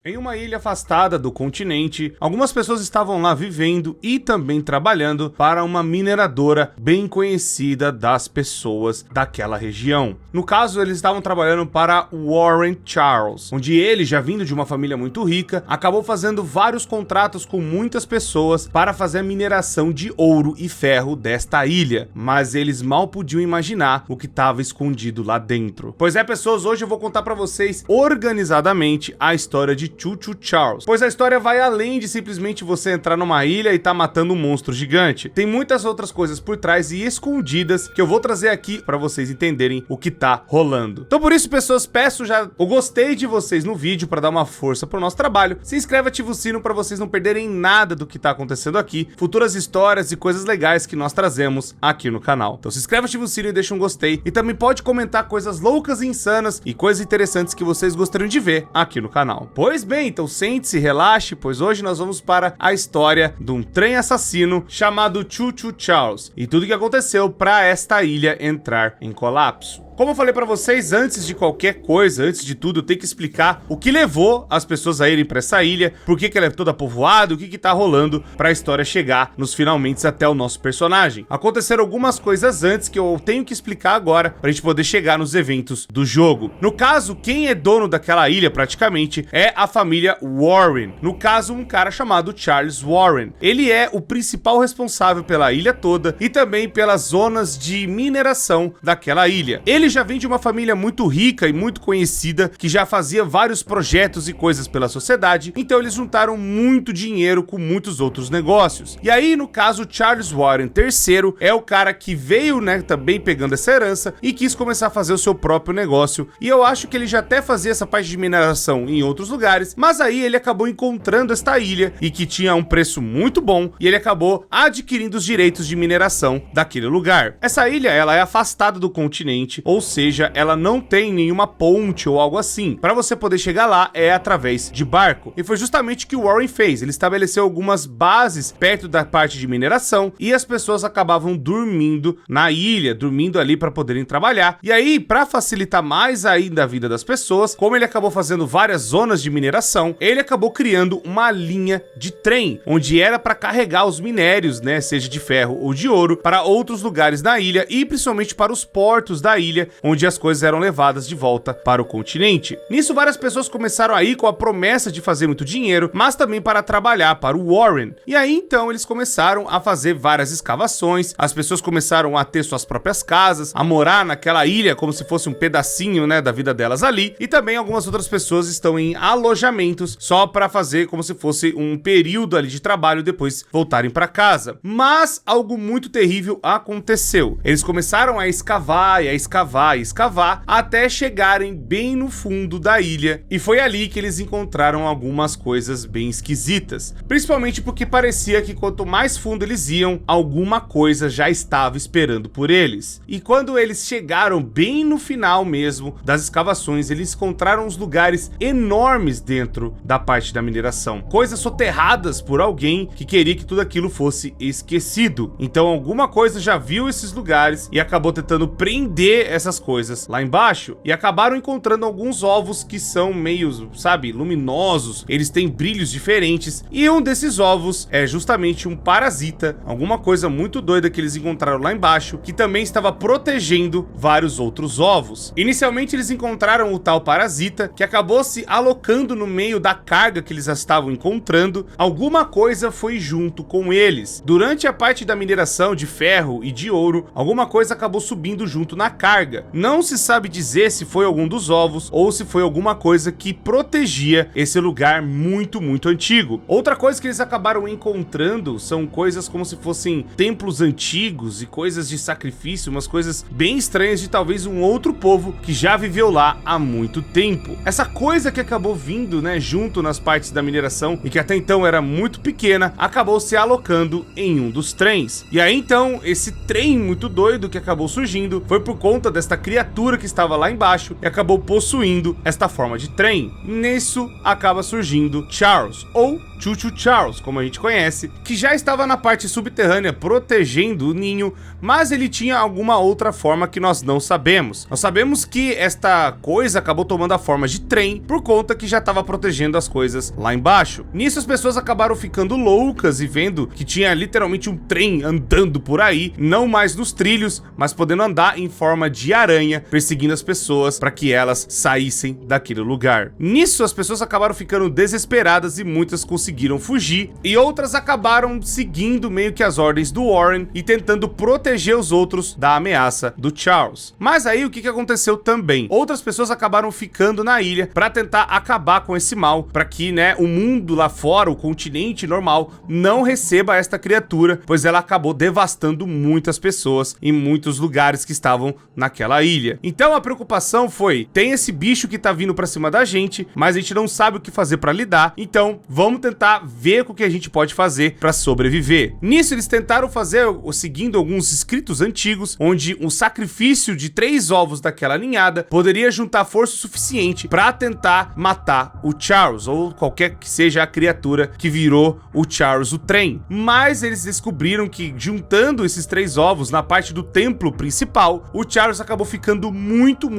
Em uma ilha afastada do continente, algumas pessoas estavam lá vivendo e também trabalhando para uma mineradora bem conhecida das pessoas daquela região. No caso, eles estavam trabalhando para Warren Charles, onde ele, já vindo de uma família muito rica, acabou fazendo vários contratos com muitas pessoas para fazer a mineração de ouro e ferro desta ilha, mas eles mal podiam imaginar o que estava escondido lá dentro. Pois é, pessoas, hoje eu vou contar para vocês organizadamente a história de Choo-Choo Charles, pois a história vai além de simplesmente você entrar numa ilha e tá matando um monstro gigante. Tem muitas outras coisas por trás e escondidas que eu vou trazer aqui para vocês entenderem o que tá rolando. Então por isso, pessoas, peço já o gostei de vocês no vídeo para dar uma força pro nosso trabalho. Se inscreve, ativa o sino para vocês não perderem nada do que tá acontecendo aqui, futuras histórias e coisas legais que nós trazemos aqui no canal. Então se inscreve, ativa o sino e deixa um gostei, e também pode comentar coisas loucas e insanas e coisas interessantes que vocês gostariam de ver aqui no canal. Pois bem, então sente-se, relaxe, pois hoje nós vamos para a história de um trem assassino chamado Choo-Choo Charles e tudo o que aconteceu para esta ilha entrar em colapso. Como eu falei pra vocês, antes de qualquer coisa, antes de tudo, eu tenho que explicar o que levou as pessoas a irem pra essa ilha, por que ela é toda povoada, o que tá rolando pra história chegar nos finalmente até o nosso personagem. Aconteceram algumas coisas antes que eu tenho que explicar agora pra gente poder chegar nos eventos do jogo. No caso, quem é dono daquela ilha praticamente é a família Warren. No caso, um cara chamado Charles Warren. Ele é o principal responsável pela ilha toda e também pelas zonas de mineração daquela ilha. Ele já vem de uma família muito rica e muito conhecida, que já fazia vários projetos e coisas pela sociedade, então eles juntaram muito dinheiro com muitos outros negócios. E aí, no caso, Charles Warren III é o cara que veio, né, também pegando essa herança e quis começar a fazer o seu próprio negócio, e eu acho que ele já até fazia essa parte de mineração em outros lugares, mas aí ele acabou encontrando esta ilha, e que tinha um preço muito bom, e ele acabou adquirindo os direitos de mineração daquele lugar. Essa ilha, ela é afastada do continente, ou seja, ela não tem nenhuma ponte ou algo assim. Para você poder chegar lá é através de barco. E foi justamente o que o Warren fez. Ele estabeleceu algumas bases perto da parte de mineração e as pessoas acabavam dormindo na ilha, dormindo ali para poderem trabalhar. E aí, para facilitar mais ainda a vida das pessoas, como ele acabou fazendo várias zonas de mineração, ele acabou criando uma linha de trem, onde era para carregar os minérios, né, seja de ferro ou de ouro, para outros lugares da ilha e principalmente para os portos da ilha, onde as coisas eram levadas de volta para o continente. Nisso, várias pessoas começaram a ir com a promessa de fazer muito dinheiro, mas também para trabalhar para o Warren. E aí, então, eles começaram a fazer várias escavações, as pessoas começaram a ter suas próprias casas, a morar naquela ilha como se fosse um pedacinho, né, da vida delas ali, e também algumas outras pessoas estão em alojamentos só para fazer como se fosse um período ali de trabalho e depois voltarem para casa. Mas algo muito terrível aconteceu. Eles começaram a escavar e a escavar e escavar até chegarem bem no fundo da ilha, e foi ali que eles encontraram algumas coisas bem esquisitas, principalmente porque parecia que quanto mais fundo eles iam, alguma coisa já estava esperando por eles. E quando eles chegaram bem no final mesmo das escavações, eles encontraram uns lugares enormes dentro da parte da mineração, coisas soterradas por alguém que queria que tudo aquilo fosse esquecido. Então alguma coisa já viu esses lugares e acabou tentando prender essas coisas lá embaixo, e acabaram encontrando alguns ovos que são meio, sabe, luminosos, eles têm brilhos diferentes, e um desses ovos é justamente um parasita, alguma coisa muito doida que eles encontraram lá embaixo, que também estava protegendo vários outros ovos. Inicialmente eles encontraram o tal parasita, que acabou se alocando no meio da carga que eles já estavam encontrando. Alguma coisa foi junto com eles. Durante a parte da mineração de ferro e de ouro, alguma coisa acabou subindo junto na carga. Não se sabe dizer se foi algum dos ovos ou se foi alguma coisa que protegia esse lugar muito antigo. Outra coisa que eles acabaram encontrando são coisas como se fossem templos antigos e coisas de sacrifício, umas coisas bem estranhas de talvez um outro povo que já viveu lá há muito tempo. Essa coisa que acabou vindo, né, junto nas partes da mineração e que até então era muito pequena, acabou se alocando em um dos trens. E aí então, esse trem muito doido que acabou surgindo foi por conta desta criatura que estava lá embaixo e acabou possuindo esta forma de trem. Nisso acaba surgindo Charles, ou Chuchu Charles, como a gente conhece, que já estava na parte subterrânea protegendo o ninho, mas ele tinha alguma outra forma que nós não sabemos. Nós sabemos que esta coisa acabou tomando a forma de trem por conta que já estava protegendo as coisas lá embaixo. Nisso as pessoas acabaram ficando loucas e vendo que tinha literalmente um trem andando por aí, não mais nos trilhos, mas podendo andar em forma de aranha, perseguindo as pessoas para que elas saíssem daquele lugar. Nisso as pessoas acabaram ficando desesperadas e muitas conseguiram fugir, e outras acabaram seguindo meio que as ordens do Warren e tentando proteger os outros da ameaça do Charles. Mas aí o que aconteceu também? Outras pessoas acabaram ficando na ilha para tentar acabar com esse mal, para que, né, o mundo lá fora, o continente normal, não receba esta criatura, pois ela acabou devastando muitas pessoas em muitos lugares que estavam naquela ilha. Então a preocupação foi, tem esse bicho que tá vindo para cima da gente, mas a gente não sabe o que fazer para lidar, então vamos tentar ver o que a gente pode fazer para sobreviver. Nisso eles tentaram fazer, seguindo alguns escritos antigos, onde um sacrifício de 3 ovos daquela ninhada poderia juntar força suficiente para tentar matar o Charles, ou qualquer que seja a criatura que virou o Charles, o trem. Mas eles descobriram que juntando esses 3 ovos na parte do templo principal, o Charles acabou ficando muito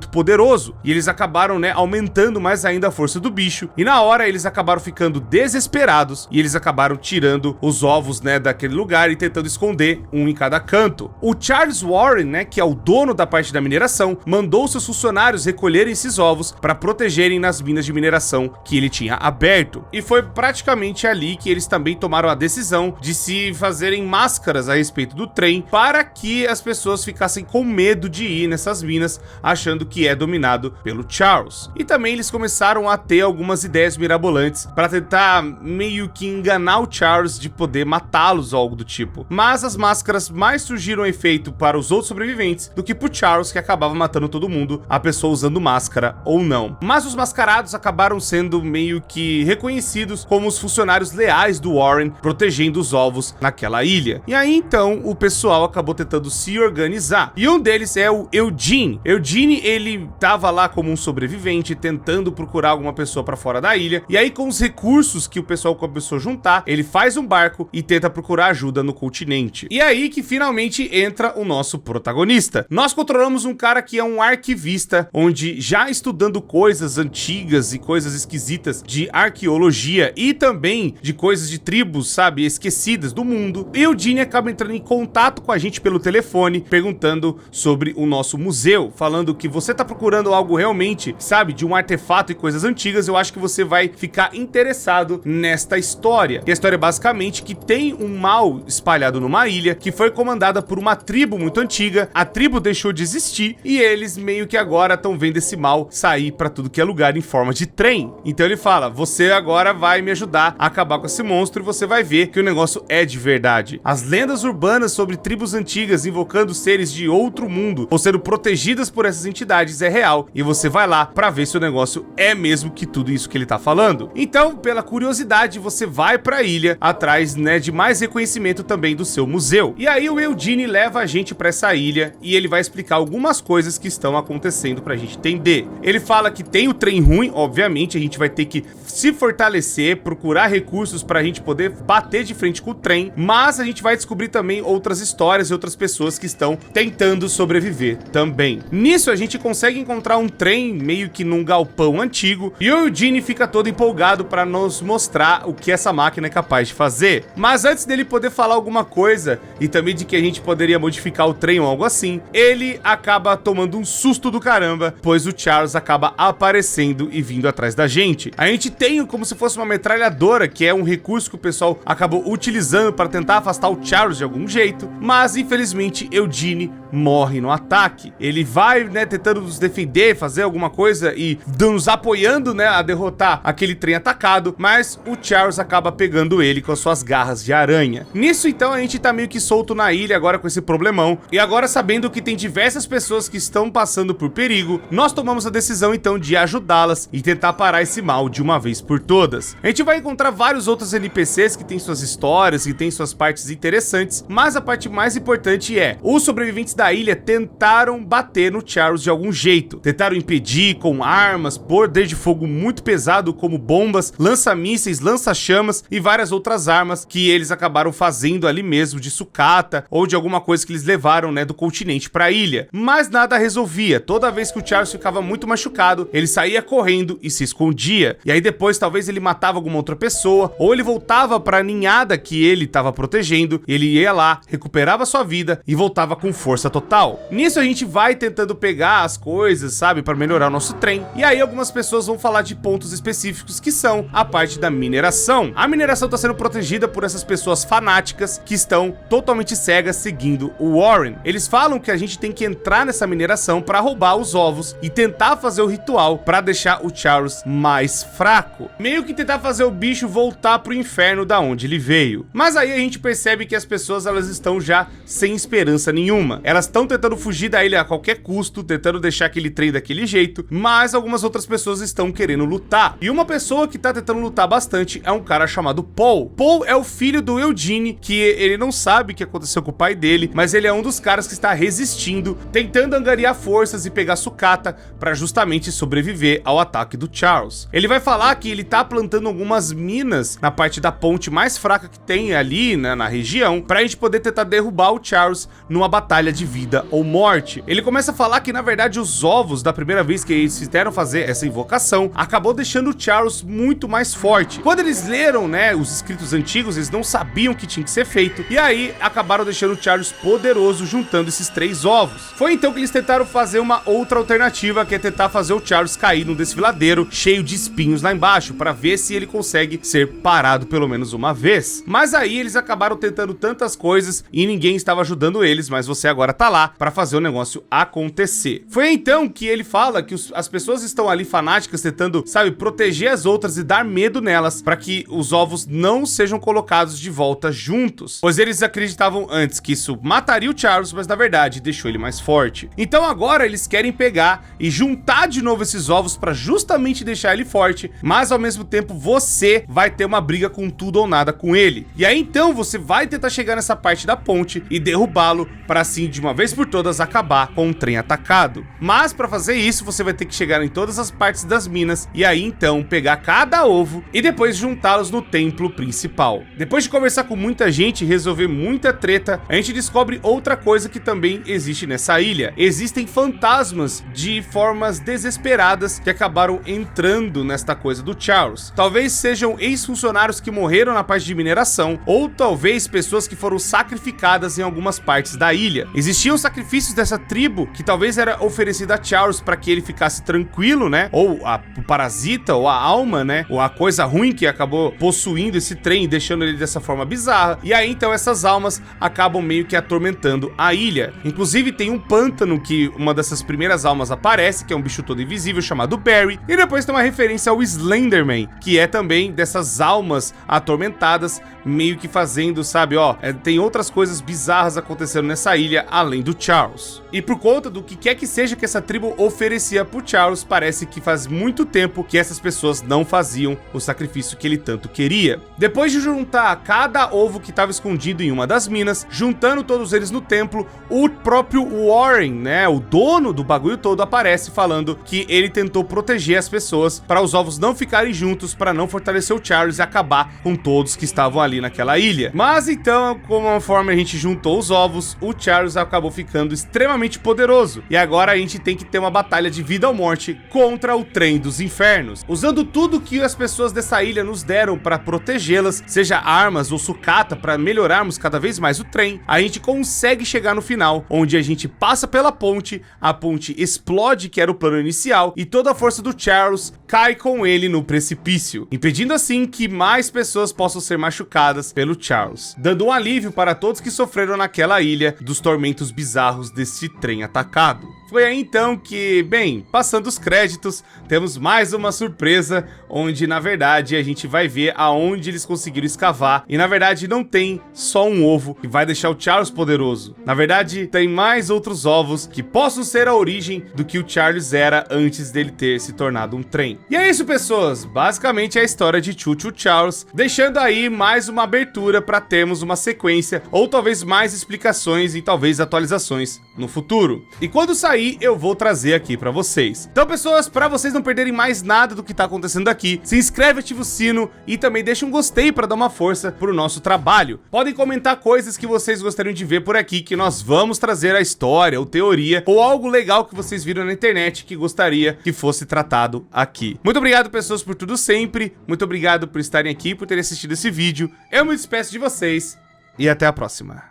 poderoso, e eles acabaram, né, aumentando mais ainda a força do bicho, e na hora eles acabaram ficando desesperados e eles acabaram tirando os ovos, né, daquele lugar e tentando esconder um em cada canto. O Charles Warren, né, que é o dono da parte da mineração, mandou seus funcionários recolherem esses ovos para protegerem nas minas de mineração que ele tinha aberto. E foi praticamente ali que eles também tomaram a decisão de se fazerem máscaras a respeito do trem, para que as pessoas ficassem com medo de ir nessas minas, achando que é dominado pelo Charles. E também eles começaram a ter algumas ideias mirabolantes para tentar meio que enganar o Charles de poder matá-los ou algo do tipo. Mas as máscaras mais surgiram efeito para os outros sobreviventes do que pro Charles, que acabava matando todo mundo, a pessoa usando máscara ou não. Mas os mascarados acabaram sendo meio que reconhecidos como os funcionários leais do Warren, protegendo os ovos naquela ilha. E aí então o pessoal acabou tentando se organizar. E um deles é o Eugene. Eugene, ele tava lá como um sobrevivente, tentando procurar alguma pessoa para fora da ilha. E aí com os recursos que o pessoal começou a juntar, ele faz um barco e tenta procurar ajuda no continente. E aí que finalmente entra o nosso protagonista. Nós controlamos um cara que é um arquivista, onde já estudando coisas antigas e coisas esquisitas de arqueologia e também de coisas de tribos, sabe, esquecidas do mundo. E o Eugene acaba entrando em contato com a gente pelo telefone, perguntando sobre o nosso museu, falando que você tá procurando algo realmente, sabe, de um artefato e coisas antigas, eu acho que você vai ficar interessado nesta história. E a história é basicamente que tem um mal espalhado numa ilha que foi comandada por uma tribo muito antiga, a tribo deixou de existir e eles meio que agora estão vendo esse mal sair pra tudo que é lugar em forma de trem. Então ele fala, você agora vai me ajudar a acabar com esse monstro e você vai ver que o negócio é de verdade. As lendas urbanas sobre tribos antigas invocando seres de outro mundo ou sendo protegidas por essas entidades é real, e você vai lá pra ver se o negócio é mesmo que tudo isso que ele tá falando. Então, pela curiosidade, você vai pra ilha atrás, né, de mais reconhecimento também do seu museu. E aí o Eugene leva a gente pra essa ilha e ele vai explicar algumas coisas que estão acontecendo pra gente entender. Ele fala que tem o trem ruim, obviamente, a gente vai ter que se fortalecer, procurar recursos pra gente poder bater de frente com o trem, mas a gente vai descobrir também outras histórias e outras pessoas que estão tentando sobreviver também. Nisso a gente consegue encontrar um trem meio que num galpão antigo e o Eugene fica todo empolgado para nos mostrar o que essa máquina é capaz de fazer. Mas antes dele poder falar alguma coisa e também de que a gente poderia modificar o trem ou algo assim, ele acaba tomando um susto do caramba, pois o Charles acaba aparecendo e vindo atrás da gente. A gente tem como se fosse uma metralhadora, que é um recurso que o pessoal acabou utilizando para tentar afastar o Charles de algum jeito, mas infelizmente Eugene morre no ataque. Ele vai, né, tentando nos defender, fazer alguma coisa e nos apoiando, né, a derrotar aquele trem atacado, mas o Charles acaba pegando ele com as suas garras de aranha. Nisso então a gente tá meio que solto na ilha agora com esse problemão, e agora sabendo que tem diversas pessoas que estão passando por perigo, nós tomamos a decisão então de ajudá-las e tentar parar esse mal de uma vez por todas. A gente vai encontrar vários outros NPCs que têm suas histórias, que têm suas partes interessantes, mas a parte mais importante é, os sobreviventes da ilha tentaram bater no Charles de algum jeito. Tentaram impedir com armas, poder de fogo muito pesado como bombas, lança-mísseis, lança-chamas e várias outras armas que eles acabaram fazendo ali mesmo de sucata ou de alguma coisa que eles levaram, né, do continente para a ilha. Mas nada resolvia. Toda vez que o Charles ficava muito machucado, ele saía correndo e se escondia. E aí depois talvez ele matava alguma outra pessoa ou ele voltava para a ninhada que ele estava protegendo, ele ia lá, recuperava sua vida e voltava com força total. Nisso a gente vai tentando pegar as coisas, sabe, para melhorar o nosso trem. E aí algumas pessoas vão falar de pontos específicos que são a parte da mineração. A mineração está sendo protegida por essas pessoas fanáticas que estão totalmente cegas seguindo o Warren. Eles falam que a gente tem que entrar nessa mineração para roubar os ovos e tentar fazer o ritual para deixar o Charles mais fraco. Meio que tentar fazer o bicho voltar pro inferno da onde ele veio. Mas aí a gente percebe que as pessoas elas estão já sem esperança nenhuma. Elas estão tentando fugir da ilha a qualquer custo, tentando deixar aquele trem daquele jeito, mas algumas outras pessoas estão querendo lutar. E uma pessoa que tá tentando lutar bastante é um cara chamado Paul. Paul é o filho do Eugene, que ele não sabe o que aconteceu com o pai dele, mas ele é um dos caras que está resistindo, tentando angariar forças e pegar sucata para justamente sobreviver ao ataque do Charles. Ele vai falar que ele tá plantando algumas minas na parte da ponte mais fraca que tem ali, né, na região, pra gente poder tentar derrubar o Charles numa batalha de vida ou morte. Ele começa a falar que na verdade os ovos da primeira vez que eles fizeram fazer essa invocação acabou deixando o Charles muito mais forte. Quando eles leram, né, os escritos antigos, eles não sabiam o que tinha que ser feito e aí acabaram deixando o Charles poderoso juntando esses 3 ovos. Foi então que eles tentaram fazer uma outra alternativa, que é tentar fazer o Charles cair num desfiladeiro cheio de espinhos lá embaixo para ver se ele consegue ser parado pelo menos uma vez. Mas aí eles acabaram tentando tantas coisas e ninguém estava ajudando eles, mas você agora tá lá para fazer o negócio acontecer. Foi então que ele fala que as pessoas estão ali fanáticas tentando, sabe, proteger as outras e dar medo nelas para que os ovos não sejam colocados de volta juntos, pois eles acreditavam antes que isso mataria o Charles, mas na verdade deixou ele mais forte. Então agora eles querem pegar e juntar de novo esses ovos para justamente deixar ele forte, mas ao mesmo tempo você vai ter uma briga com tudo ou nada com ele. E aí então você vai tentar chegar nessa parte da ponte e derrubá-lo para assim de uma vez por todas acabar com o trem atacado. Mas para fazer isso você vai ter que chegar em todas as partes das minas e aí então pegar cada ovo e depois juntá-los no templo principal. Depois de conversar com muita gente e resolver muita treta, a gente descobre outra coisa que também existe nessa ilha. Existem fantasmas de formas desesperadas que acabaram entrando nesta coisa do Charles. Talvez sejam ex-funcionários que morreram na parte de mineração, ou talvez pessoas que foram sacrificadas em algumas partes da ilha. Existiam sacrifícios dessa tribo que talvez era oferecido a Charles para que ele ficasse tranquilo, né? Ou o parasita, ou a alma, né? Ou a coisa ruim que acabou possuindo esse trem, deixando ele dessa forma bizarra. E aí então essas almas acabam meio que atormentando a ilha. Inclusive tem um pântano que uma dessas primeiras almas aparece, que é um bicho todo invisível chamado Barry. E depois tem uma referência ao Slenderman, que é também dessas almas atormentadas, meio que fazendo, sabe, ó, tem outras coisas bizarras acontecendo nessa ilha além do Charles. E por conta do que quer que seja que essa tribo oferecia pro Charles, parece que faz muito tempo que essas pessoas não faziam o sacrifício que ele tanto queria. Depois de juntar cada ovo que estava escondido em uma das minas, juntando todos eles no templo, o próprio Warren, né, o dono do bagulho todo, aparece falando que ele tentou proteger as pessoas para os ovos não ficarem juntos, para não fortalecer o Charles e acabar com todos que estavam ali naquela ilha. Mas então, conforme a gente juntou os ovos, o Charles acabou ficando extremamente poderoso. E agora a gente tem que ter uma batalha de vida ou morte contra o trem dos infernos. Usando tudo que as pessoas dessa ilha nos deram para protegê-las, seja armas ou sucata para melhorarmos cada vez mais o trem, a gente consegue chegar no final, onde a gente passa pela ponte, a ponte explode, que era o plano inicial, e toda a força do Charles cai com ele no precipício, impedindo assim que mais pessoas possam ser machucadas pelo Charles, dando um alívio para todos que sofreram naquela ilha dos tormentos bizarros desse trem atacado. Foi aí então que, bem, passando os créditos, temos mais uma surpresa, onde na verdade a gente vai ver aonde eles conseguiram escavar, e na verdade não tem só um ovo que vai deixar o Charles poderoso. Na verdade tem mais outros ovos que possam ser a origem do que o Charles era antes dele ter se tornado um trem. E é isso, pessoas, basicamente é a história de Choo Choo Charles, deixando aí mais uma abertura para termos uma sequência, ou talvez mais explicações e talvez atualizações no futuro. E quando sair, eu vou trazer aqui pra vocês. Então, pessoas, pra vocês não perderem mais nada do que tá acontecendo aqui, se inscreve, ativa o sino e também deixa um gostei pra dar uma força pro nosso trabalho. Podem comentar coisas que vocês gostariam de ver por aqui, que nós vamos trazer a história ou teoria ou algo legal que vocês viram na internet que gostaria que fosse tratado aqui. Muito obrigado, pessoas, por tudo sempre. Muito obrigado por estarem aqui, por terem assistido esse vídeo. Eu me despeço de vocês e até a próxima.